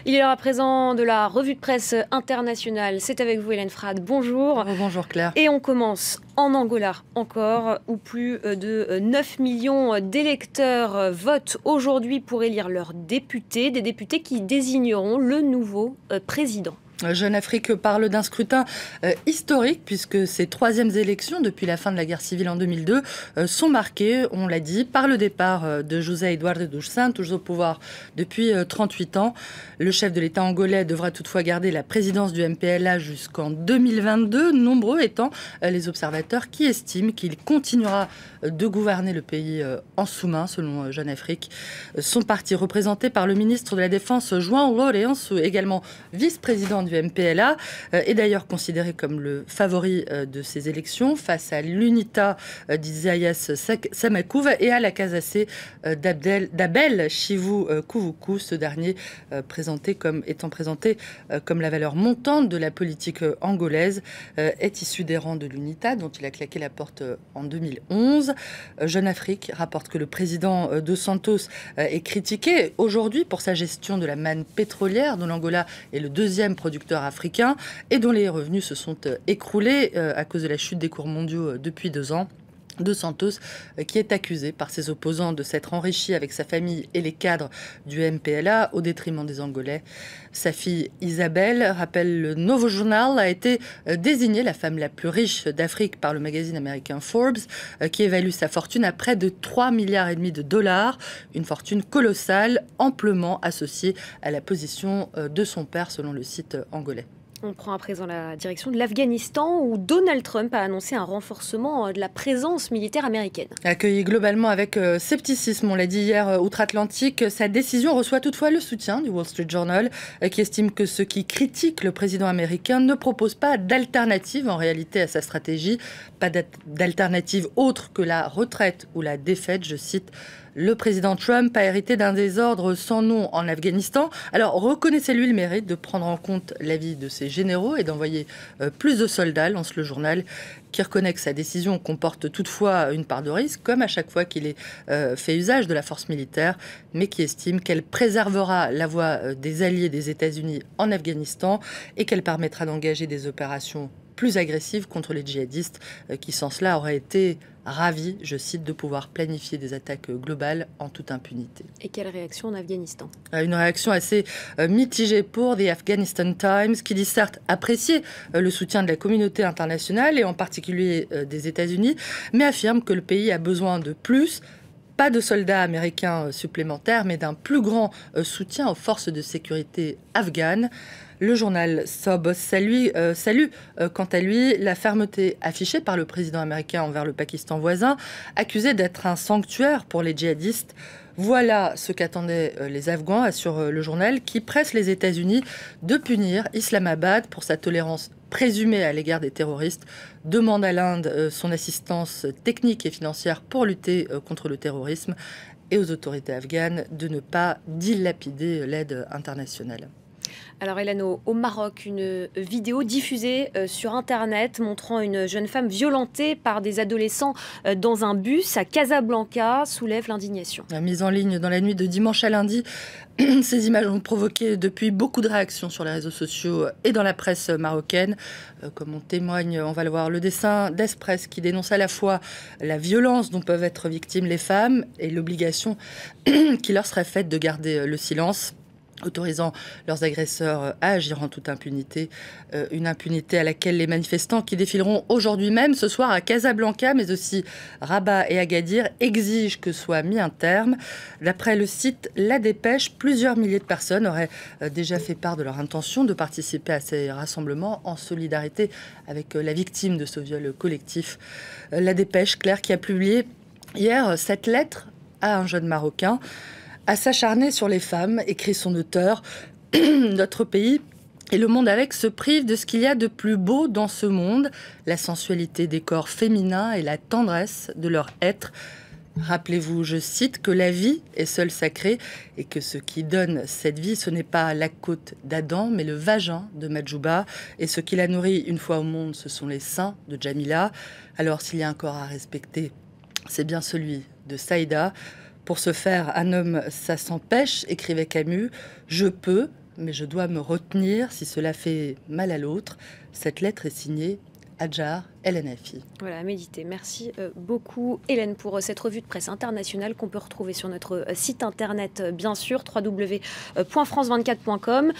Il est l'heure à présent de la revue de presse internationale. C'est avec vous, Hélène Frade. Bonjour. Bonjour Claire. Et on commence en Angola encore, où plus de 9 millions d'électeurs votent aujourd'hui pour élire leurs députés, des députés qui désigneront le nouveau président. Jeune Afrique parle d'un scrutin historique puisque ces troisièmes élections depuis la fin de la guerre civile en 2002 sont marquées, on l'a dit, par le départ de José Eduardo dos Santos au pouvoir depuis 38 ans. Le chef de l'État angolais devra toutefois garder la présidence du MPLA jusqu'en 2022, nombreux étant les observateurs qui estiment qu'il continuera de gouverner le pays en sous-main, selon Jeune Afrique. Son parti, représenté par le ministre de la Défense João Lourenço, également vice-président du MPLA, est d'ailleurs considéré comme le favori de ces élections face à l'UNITA d'Isaias Samakouva et à la Casacé d'Abel Chivu Kuvuku, ce dernier étant présenté comme la valeur montante de la politique angolaise, est issu des rangs de l'UNITA dont il a claqué la porte en 2011. Jeune Afrique rapporte que le président Dos Santos est critiqué aujourd'hui pour sa gestion de la manne pétrolière dont l'Angola est le deuxième producteur africain et dont les revenus se sont écroulés à cause de la chute des cours mondiaux depuis 2 ans. Dos Santos, qui est accusé par ses opposants de s'être enrichi avec sa famille et les cadres du MPLA au détriment des Angolais. Sa fille Isabelle, rappelle le Novo Jornal, a été désignée la femme la plus riche d'Afrique par le magazine américain Forbes, qui évalue sa fortune à près de 3,5 milliards de dollars, une fortune colossale, amplement associée à la position de son père, selon le site angolais. On prend à présent la direction de l'Afghanistan où Donald Trump a annoncé un renforcement de la présence militaire américaine. Accueilli globalement avec scepticisme, on l'a dit hier outre-Atlantique, sa décision reçoit toutefois le soutien du Wall Street Journal qui estime que ceux qui critiquent le président américain ne proposent pas d'alternative en réalité à sa stratégie, pas d'alternative autre que la retraite ou la défaite, je cite. Le président Trump a hérité d'un désordre sans nom en Afghanistan. Alors reconnaissez-lui le mérite de prendre en compte l'avis de ses généraux et d'envoyer plus de soldats, lance le journal, qui reconnaît que sa décision comporte toutefois une part de risque, comme à chaque fois qu'il est fait usage de la force militaire, mais qui estime qu'elle préservera la voix des alliés des États-Unis en Afghanistan et qu'elle permettra d'engager des opérations plus agressive contre les djihadistes qui, sans cela, auraient été ravis, je cite, de pouvoir planifier des attaques globales en toute impunité. Et quelle réaction en Afghanistan ? Une réaction assez mitigée pour The Afghanistan Times, qui dit certes apprécier le soutien de la communauté internationale et en particulier des États-Unis, mais affirme que le pays a besoin de plus. Pas de soldats américains supplémentaires, mais d'un plus grand soutien aux forces de sécurité afghanes. Le journal Sob salue quant à lui la fermeté affichée par le président américain envers le Pakistan voisin, accusé d'être un sanctuaire pour les djihadistes. Voilà ce qu'attendaient les Afghans, assure le journal, qui presse les États-Unis de punir Islamabad pour sa tolérance présumée à l'égard des terroristes, demande à l'Inde son assistance technique et financière pour lutter contre le terrorisme et aux autorités afghanes de ne pas dilapider l'aide internationale. Alors Hélène, au Maroc, une vidéo diffusée sur Internet montrant une jeune femme violentée par des adolescents dans un bus à Casablanca soulève l'indignation. Mise en ligne dans la nuit de dimanche à lundi, ces images ont provoqué depuis beaucoup de réactions sur les réseaux sociaux et dans la presse marocaine. Comme on témoigne, on va le voir, le dessin d'Express qui dénonce à la fois la violence dont peuvent être victimes les femmes et l'obligation qui leur serait faite de garder le silence, autorisant leurs agresseurs à agir en toute impunité. Une impunité à laquelle les manifestants qui défileront aujourd'hui même, ce soir à Casablanca, mais aussi Rabat et Agadir, exigent que soit mis un terme. D'après le site La Dépêche, plusieurs milliers de personnes auraient déjà fait part de leur intention de participer à ces rassemblements en solidarité avec la victime de ce viol collectif. La Dépêche, Claire, qui a publié hier cette lettre à un jeune Marocain. À s'acharner sur les femmes, écrit son auteur, notre pays et le monde avec se privent de ce qu'il y a de plus beau dans ce monde, la sensualité des corps féminins et la tendresse de leur être. Rappelez-vous, je cite, que la vie est seule sacrée et que ce qui donne cette vie, ce n'est pas la côte d'Adam, mais le vagin de Majouba. Et ce qui la nourrit une fois au monde, ce sont les seins de Jamila. Alors s'il y a un corps à respecter, c'est bien celui de Saïda. Pour ce faire, un homme, ça s'empêche, écrivait Camus. Je peux, mais je dois me retenir si cela fait mal à l'autre. Cette lettre est signée Hadjar El Hennafi. Voilà, à méditer. Merci beaucoup Hélène pour cette revue de presse internationale qu'on peut retrouver sur notre site internet, bien sûr, www.france24.com.